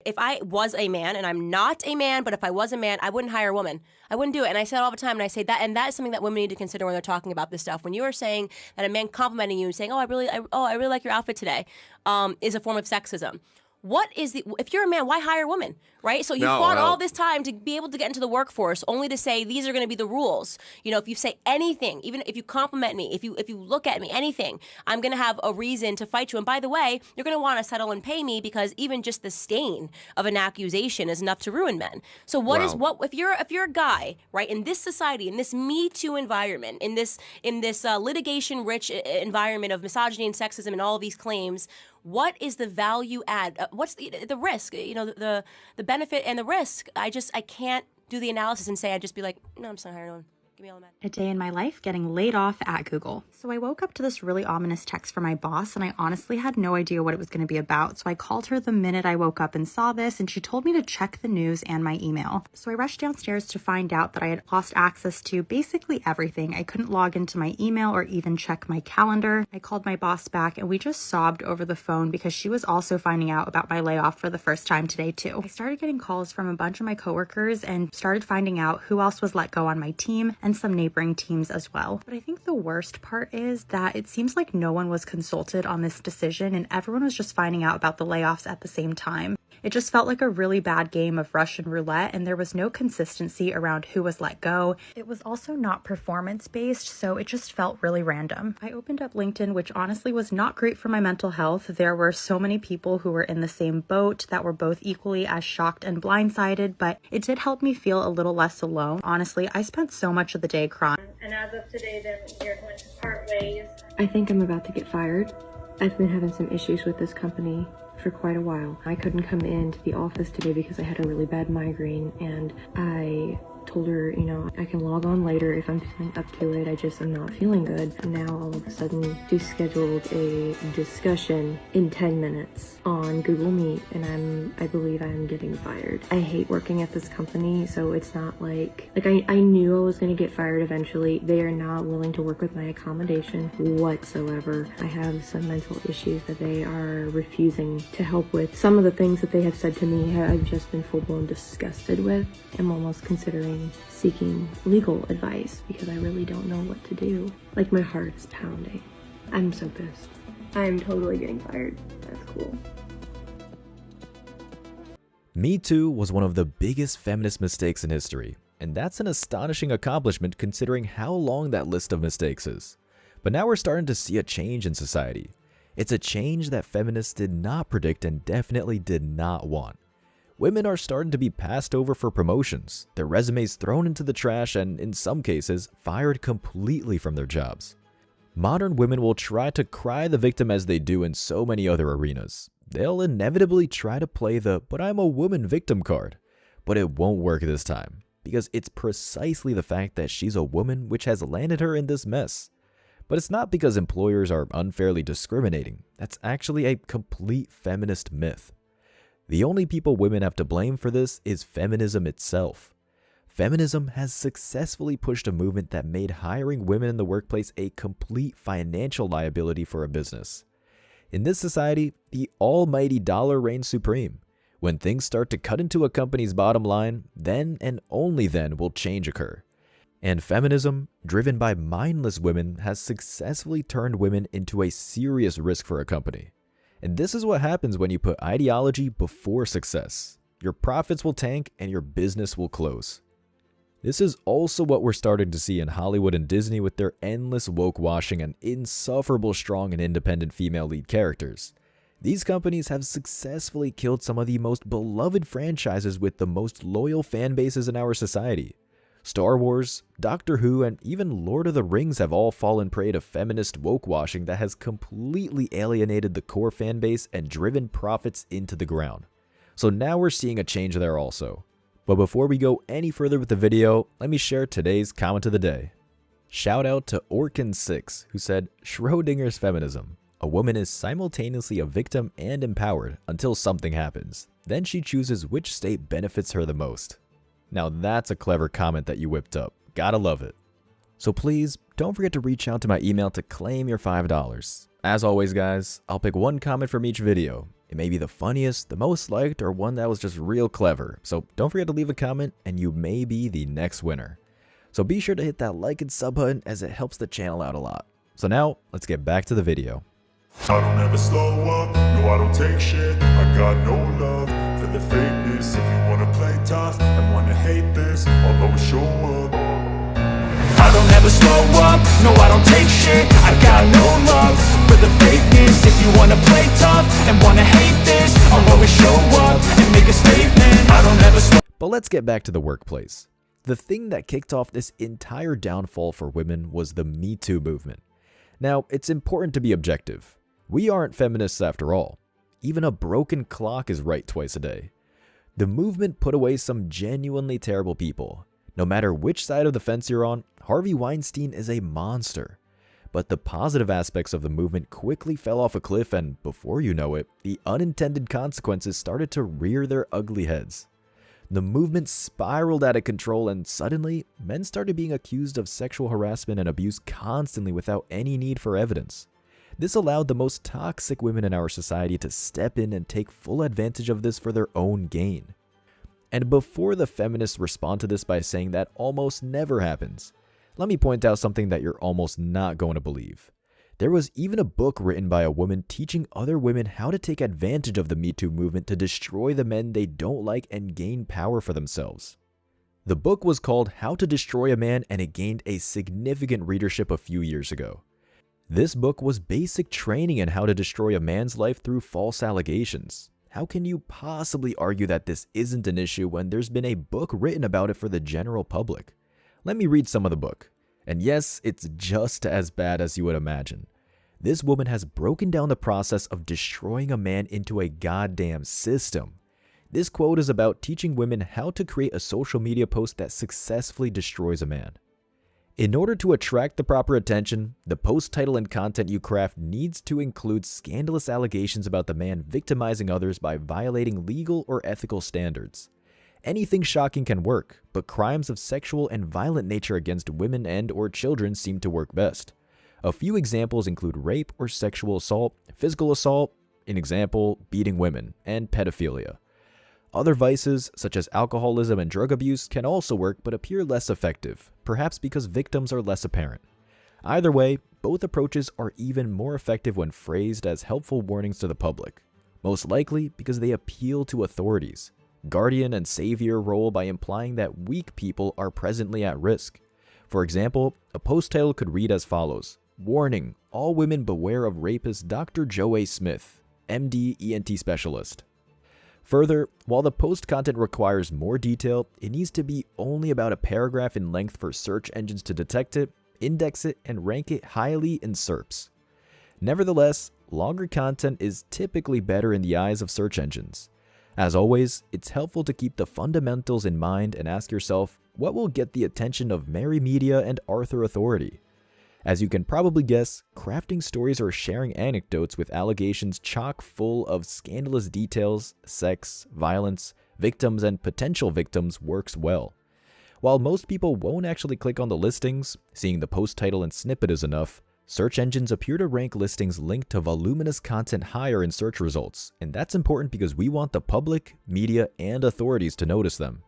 if I was a man, and I'm not a man, but if I was a man, I wouldn't hire a woman. I wouldn't do it. And I say it all the time, and I say that, and that is something that women need to consider when they're talking about this stuff. When you are saying that a man complimenting you and saying, I really like your outfit today, is a form of sexism. If you're a man, why hire a woman, right? So you fought all this time to be able to get into the workforce, only to say these are going to be the rules. You know, if you say anything, even if you compliment me, if you look at me, anything, I'm going to have a reason to fight you. And by the way, you're going to want to settle and pay me, because even just the stain of an accusation is enough to ruin men. So if you're a guy, right, in this society, in this Me Too environment, in this litigation-rich environment of misogyny and sexism and all of these claims, what is the value add? What's the risk? You know, the benefit and the risk. I can't do the analysis and say, I'd just be like, no, I'm just not hiring one. Give me all the money. A day in my life getting laid off at Google. So I woke up to this really ominous text from my boss, and I honestly had no idea what it was going to be about. So I called her the minute I woke up and saw this, and she told me to check the news and my email. So I rushed downstairs to find out that I had lost access to basically everything. I couldn't log into my email or even check my calendar. I called my boss back, and we just sobbed over the phone because she was also finding out about my layoff for the first time today too. I started getting calls from a bunch of my coworkers and started finding out who else was let go on my team, and some neighboring teams as well. But I think the worst part is that it seems like no one was consulted on this decision, and everyone was just finding out about the layoffs at the same time. It just felt like a really bad game of Russian roulette, and there was no consistency around who was let go. It was also not performance-based, so it just felt really random. I opened up LinkedIn, which honestly was not great for my mental health. There were so many people who were in the same boat that were both equally as shocked and blindsided, but it did help me feel a little less alone. Honestly, I spent so much of the day crying. And as of today, then you're going to part ways. I think I'm about to get fired. I've been having some issues with this company for quite a while. I couldn't come into the office today because I had a really bad migraine, and I told her, you know, I can log on later if I'm feeling up to it. I'm not feeling good. And now all of a sudden she scheduled a discussion in 10 minutes on Google Meet, and I believe I'm getting fired. I hate working at this company, so it's not like I knew I was going to get fired eventually. They are not willing to work with my accommodation whatsoever. I have some mental issues that they are refusing to help with. Some of the things that they have said to me, I've just been full-blown disgusted with. I'm almost considering seeking legal advice because I really don't know what to do. Like, my heart is pounding. I'm so pissed. I'm totally getting fired. That's cool. MeToo was one of the biggest feminist mistakes in history, and that's an astonishing accomplishment considering how long that list of mistakes is. But now we're starting to see a change in society. It's a change that feminists did not predict and definitely did not want. Women are starting to be passed over for promotions, their resumes thrown into the trash, and in some cases, fired completely from their jobs. Modern women will try to cry the victim as they do in so many other arenas. They'll inevitably try to play the "but I'm a woman" victim card. But it won't work this time, because it's precisely the fact that she's a woman which has landed her in this mess. But it's not because employers are unfairly discriminating. That's actually a complete feminist myth. The only people women have to blame for this is feminism itself. Feminism has successfully pushed a movement that made hiring women in the workplace a complete financial liability for a business. In this society, the almighty dollar reigns supreme. When things start to cut into a company's bottom line, then and only then will change occur. And feminism, driven by mindless women, has successfully turned women into a serious risk for a company. And this is what happens when you put ideology before success. Your profits will tank and your business will close. This is also what we're starting to see in Hollywood and Disney with their endless woke washing and insufferable strong and independent female lead characters. These companies have successfully killed some of the most beloved franchises with the most loyal fan bases in our society. Star Wars, Doctor Who, and even Lord of the Rings have all fallen prey to feminist woke washing that has completely alienated the core fan base and driven profits into the ground. So now we're seeing a change there also. But before we go any further with the video, let me share today's comment of the day. Shout out to Orkin6, who said, "Schrodinger's feminism. A woman is simultaneously a victim and empowered until something happens. Then she chooses which state benefits her the most." Now that's a clever comment that you whipped up. Gotta love it. So please, don't forget to reach out to my email to claim your $5. As always, guys, I'll pick one comment from each video. It may be the funniest, the most liked, or one that was just real clever. So don't forget to leave a comment and you may be the next winner. So be sure to hit that like and sub button as it helps the channel out a lot. So now, let's get back to the video. I don't ever slow up, no I don't take shit. I got no love for the fakeness. If you wanna play tough and wanna hate this, I'll always show up. I don't ever slow up, no I don't take shit. I got no love for the fakeness. If you wanna play tough and wanna hate this, I'll always show up and make a statement. I don't ever slow. But let's get back to the workplace. The thing that kicked off this entire downfall for women was the MeToo movement. Now, it's important to be objective. We aren't feminists after all. Even a broken clock is right twice a day. The movement put away some genuinely terrible people. No matter which side of the fence you're on, Harvey Weinstein is a monster. But the positive aspects of the movement quickly fell off a cliff, and before you know it, the unintended consequences started to rear their ugly heads. The movement spiraled out of control, and suddenly, men started being accused of sexual harassment and abuse constantly without any need for evidence. This allowed the most toxic women in our society to step in and take full advantage of this for their own gain. And before the feminists respond to this by saying that almost never happens, let me point out something that you're almost not going to believe. There was even a book written by a woman teaching other women how to take advantage of the MeToo movement to destroy the men they don't like and gain power for themselves. The book was called How to Destroy a Man, and it gained a significant readership a few years ago. This book was basic training in how to destroy a man's life through false allegations. How can you possibly argue that this isn't an issue when there's been a book written about it for the general public? Let me read some of the book. And yes, it's just as bad as you would imagine. This woman has broken down the process of destroying a man into a goddamn system. This quote is about teaching women how to create a social media post that successfully destroys a man. In order to attract the proper attention, the post title and content you craft needs to include scandalous allegations about the man victimizing others by violating legal or ethical standards. Anything shocking can work, but crimes of sexual and violent nature against women and or children seem to work best. A few examples include rape or sexual assault, physical assault, an example, beating women, and pedophilia. Other vices, such as alcoholism and drug abuse, can also work but appear less effective, perhaps because victims are less apparent. Either way, both approaches are even more effective when phrased as helpful warnings to the public, most likely because they appeal to authorities' guardian and savior role by implying that weak people are presently at risk. For example, a post title could read as follows: Warning, all women beware of rapist Dr. Joe A. Smith, MD ENT specialist. Further, while the post content requires more detail, it needs to be only about a paragraph in length for search engines to detect it, index it, and rank it highly in SERPs. Nevertheless, longer content is typically better in the eyes of search engines. As always, it's helpful to keep the fundamentals in mind and ask yourself, what will get the attention of Mary Media and Arthur Authority? As you can probably guess, crafting stories or sharing anecdotes with allegations chock full of scandalous details, sex, violence, victims, and potential victims works well. While most people won't actually click on the listings, seeing the post title and snippet is enough, search engines appear to rank listings linked to voluminous content higher in search results, and that's important because we want the public, media, and authorities to notice them.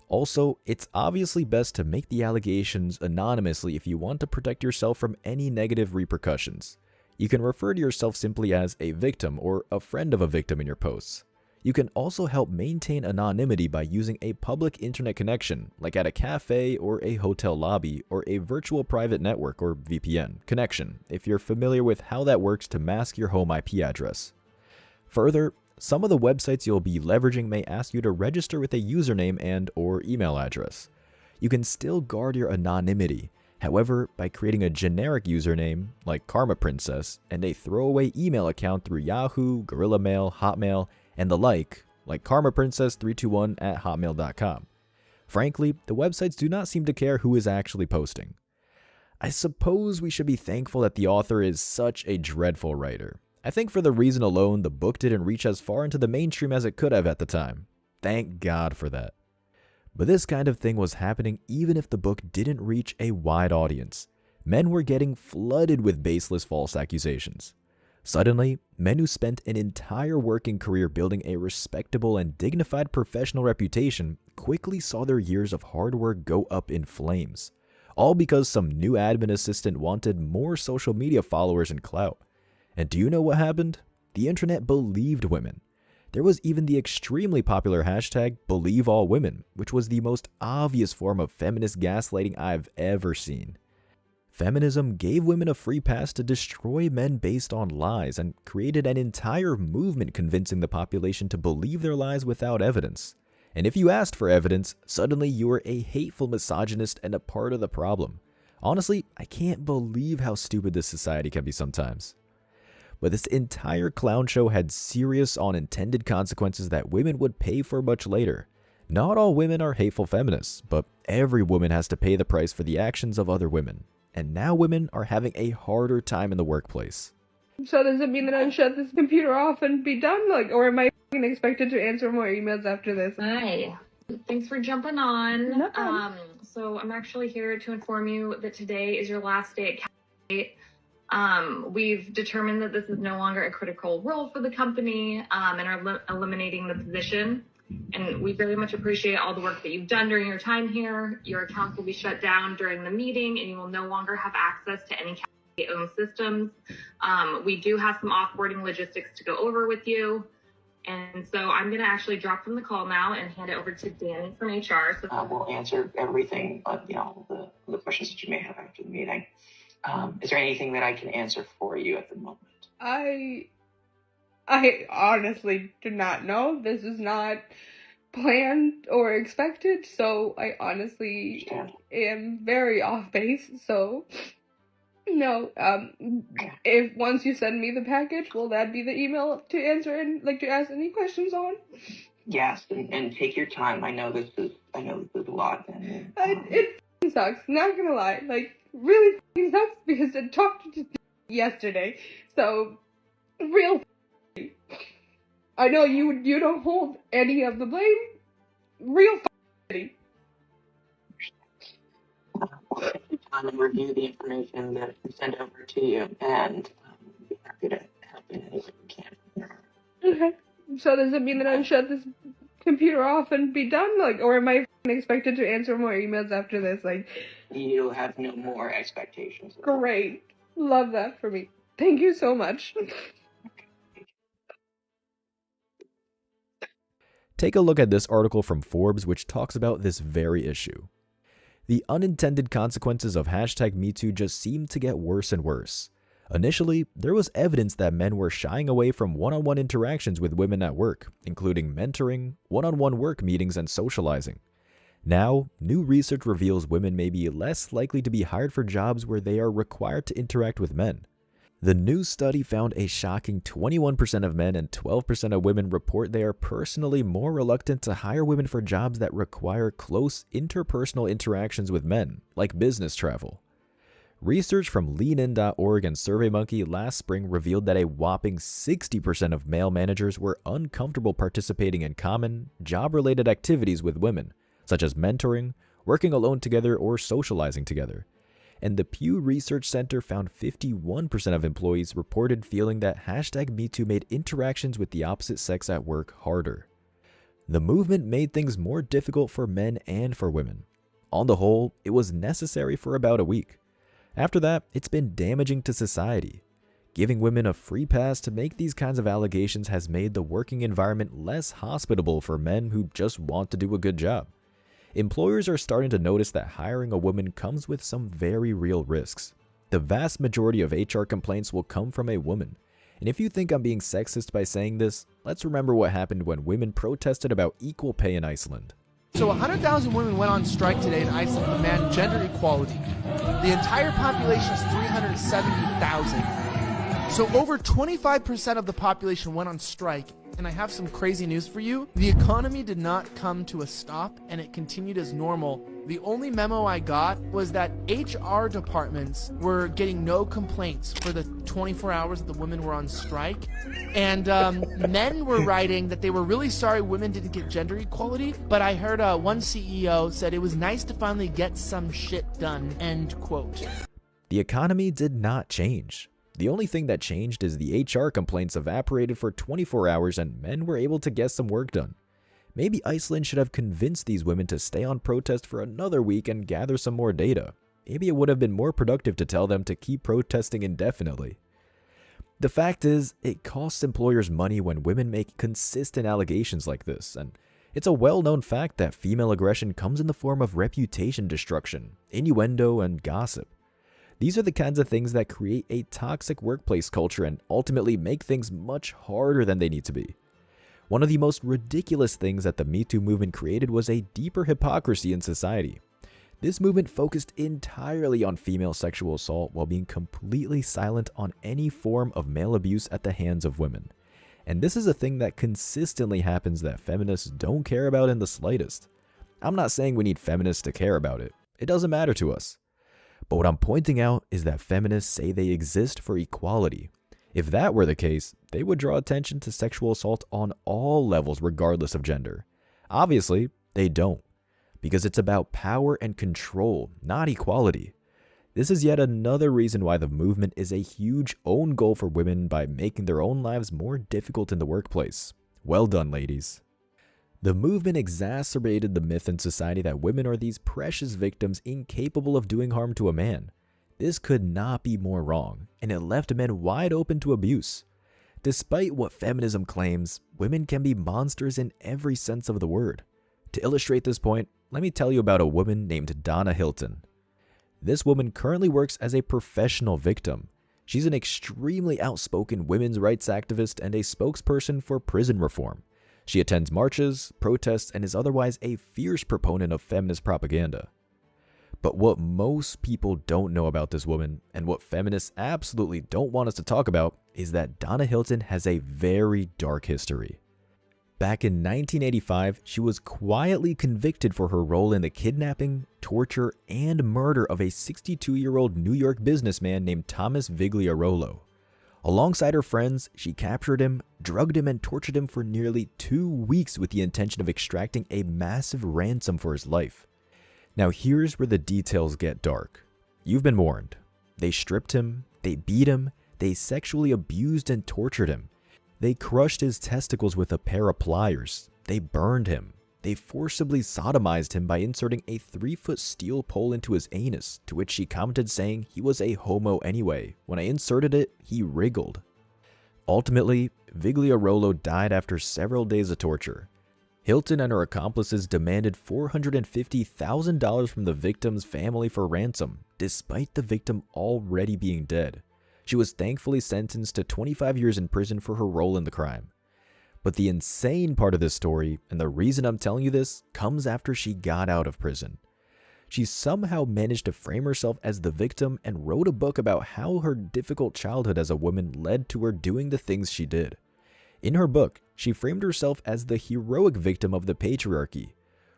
Also, it's obviously best to make the allegations anonymously if you want to protect yourself from any negative repercussions. You can refer to yourself simply as a victim or a friend of a victim in your posts. You can also help maintain anonymity by using a public internet connection, like at a cafe or a hotel lobby, or a virtual private network or VPN connection, if you're familiar with how that works to mask your home IP address. Further, some of the websites you'll be leveraging may ask you to register with a username and or email address. You can still guard your anonymity, however, by creating a generic username, like Karma Princess, and a throwaway email account through Yahoo, Gorilla Mail, Hotmail, and the like karmaprincess321@hotmail.com. Frankly, the websites do not seem to care who is actually posting. I suppose we should be thankful that the author is such a dreadful writer. I think for the reason alone, the book didn't reach as far into the mainstream as it could have at the time. Thank God for that. But this kind of thing was happening even if the book didn't reach a wide audience. Men were getting flooded with baseless false accusations. Suddenly, men who spent an entire working career building a respectable and dignified professional reputation quickly saw their years of hard work go up in flames, all because some new admin assistant wanted more social media followers and clout. And do you know what happened? The internet believed women. There was even the extremely popular hashtag #BelieveAllWomen, which was the most obvious form of feminist gaslighting I've ever seen. Feminism gave women a free pass to destroy men based on lies and created an entire movement convincing the population to believe their lies without evidence. And if you asked for evidence, suddenly you were a hateful misogynist and a part of the problem. Honestly, I can't believe how stupid this society can be sometimes. But this entire clown show had serious unintended consequences that women would pay for much later. Not all women are hateful feminists, but every woman has to pay the price for the actions of other women. And now women are having a harder time in the workplace. So does it mean that I shut this computer off and be done? Or am I expected to answer more emails after this? Hi. Thanks for jumping on. No problem. So I'm actually here to inform you that today is your last day at Cal. We've determined that this is no longer a critical role for the company and are eliminating the position. And we very much appreciate all the work that you've done during your time here. Your account will be shut down during the meeting and you will no longer have access to any owned systems. We do have some offboarding logistics to go over with you. And so I'm going to actually drop from the call now and hand it over to Danny from HR. So we'll answer everything, the questions that you may have after the meeting. Is there anything that I can answer for you at the moment? I honestly do not know. This is not planned or expected, so I honestly am very off base. So, no. If once you send me the package, will that be the email to answer and to ask any questions on? Yes, and take your time. I know this is a lot. And, it sucks. Not gonna lie, really sucks because I talked to yesterday. So, real. I know you don't hold any of the blame. Real shitty. We'll take time and review the information that we send over to you, and we'll be happy to help in any way we can. Okay. So does it mean that I shut this computer off and be done? Or am I expected to answer more emails after this? You have no more expectations. Great. Love that for me. Thank you so much. Take a look at this article from Forbes, which talks about this very issue. The unintended consequences of #MeToo just seem to get worse and worse. Initially, there was evidence that men were shying away from one-on-one interactions with women at work, including mentoring, one-on-one work meetings, and socializing. Now, new research reveals women may be less likely to be hired for jobs where they are required to interact with men. The new study found a shocking 21% of men and 12% of women report they are personally more reluctant to hire women for jobs that require close interpersonal interactions with men, like business travel. Research from leanin.org and SurveyMonkey last spring revealed that a whopping 60% of male managers were uncomfortable participating in common, job-related activities with women, such as mentoring, working alone together, or socializing together. And the Pew Research Center found 51% of employees reported feeling that #MeToo made interactions with the opposite sex at work harder. The movement made things more difficult for men and for women. On the whole, it was necessary for about a week. After that, it's been damaging to society. Giving women a free pass to make these kinds of allegations has made the working environment less hospitable for men who just want to do a good job. Employers are starting to notice that hiring a woman comes with some very real risks. The vast majority of HR complaints will come from a woman. And if you think I'm being sexist by saying this, let's remember what happened when women protested about equal pay in Iceland. So 100,000 women went on strike today in Iceland to demand gender equality. The entire population is 370,000. So over 25% of the population went on strike. And I have some crazy news for you. The economy did not come to a stop and it continued as normal. The only memo I got was that HR departments were getting no complaints for the 24 hours that the women were on strike. And men were writing that they were really sorry women didn't get gender equality. But I heard one CEO said it was nice to finally get some shit done, end quote. The economy did not change. The only thing that changed is the HR complaints evaporated for 24 hours and men were able to get some work done. Maybe Iceland should have convinced these women to stay on protest for another week and gather some more data. Maybe it would have been more productive to tell them to keep protesting indefinitely. The fact is, it costs employers money when women make consistent allegations like this, and it's a well-known fact that female aggression comes in the form of reputation destruction, innuendo, and gossip. These are the kinds of things that create a toxic workplace culture and ultimately make things much harder than they need to be. One of the most ridiculous things that the MeToo movement created was a deeper hypocrisy in society. This movement focused entirely on female sexual assault while being completely silent on any form of male abuse at the hands of women. And this is a thing that consistently happens that feminists don't care about in the slightest. I'm not saying we need feminists to care about it. It doesn't matter to us. But what I'm pointing out is that feminists say they exist for equality. If that were the case, they would draw attention to sexual assault on all levels regardless of gender. Obviously, they don't, because it's about power and control, not equality. This is yet another reason why the movement is a huge own goal for women by making their own lives more difficult in the workplace. Well done, ladies. The movement exacerbated the myth in society that women are these precious victims incapable of doing harm to a man. This could not be more wrong, and it left men wide open to abuse. Despite what feminism claims, women can be monsters in every sense of the word. To illustrate this point, let me tell you about a woman named Donna Hilton. This woman currently works as a professional victim. She's an extremely outspoken women's rights activist and a spokesperson for prison reform. She attends marches, protests, and is otherwise a fierce proponent of feminist propaganda. But what most people don't know about this woman, and what feminists absolutely don't want us to talk about, is that Donna Hilton has a very dark history. Back in 1985, she was quietly convicted for her role in the kidnapping, torture, and murder of a 62-year-old New York businessman named Thomas Vigliarolo. Alongside her friends, she captured him, drugged him, and tortured him for nearly 2 weeks with the intention of extracting a massive ransom for his life. Now here's where the details get dark. You've been warned. They stripped him, they beat him, they sexually abused and tortured him. They crushed his testicles with a pair of pliers. They burned him. They forcibly sodomized him by inserting a 3-foot steel pole into his anus, to which she commented saying he was a homo anyway. When I inserted it, he wriggled. Ultimately, Vigliarolo died after several days of torture. Hilton and her accomplices demanded $450,000 from the victim's family for ransom, despite the victim already being dead. She was thankfully sentenced to 25 years in prison for her role in the crime. But the insane part of this story, and the reason I'm telling you this, comes after she got out of prison. She somehow managed to frame herself as the victim and wrote a book about how her difficult childhood as a woman led to her doing the things she did. In her book, she framed herself as the heroic victim of the patriarchy.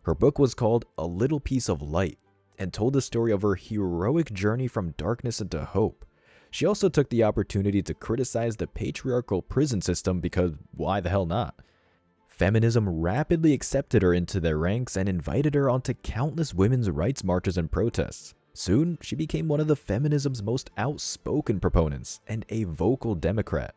Her book was called A Little Piece of Light, and told the story of her heroic journey from darkness into hope. She also took the opportunity to criticize the patriarchal prison system because why the hell not? Feminism rapidly accepted her into their ranks and invited her onto countless women's rights marches and protests. Soon, she became one of the feminism's most outspoken proponents and a vocal Democrat.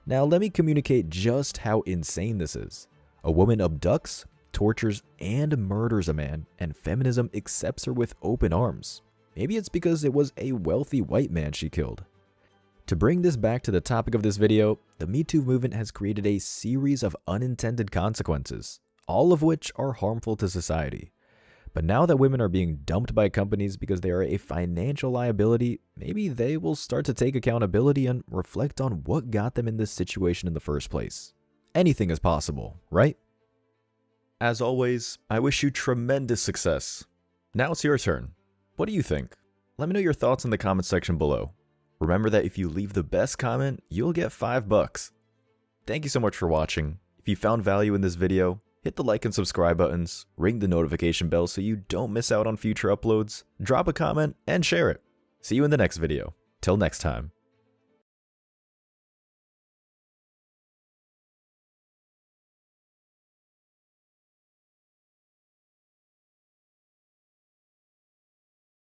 Now let me communicate just how insane this is. A woman abducts, tortures, and murders a man, and feminism accepts her with open arms. Maybe it's because it was a wealthy white man she killed. To bring this back to the topic of this video, the MeToo movement has created a series of unintended consequences, all of which are harmful to society. But now that women are being dumped by companies because they are a financial liability, maybe they will start to take accountability and reflect on what got them in this situation in the first place. Anything is possible, right? As always, I wish you tremendous success. Now it's your turn. What do you think? Let me know your thoughts in the comment section below. Remember that if you leave the best comment, you'll get $5. Thank you so much for watching. If you found value in this video, hit the like and subscribe buttons, ring the notification bell so you don't miss out on future uploads, drop a comment, and share it. See you in the next video. Till next time.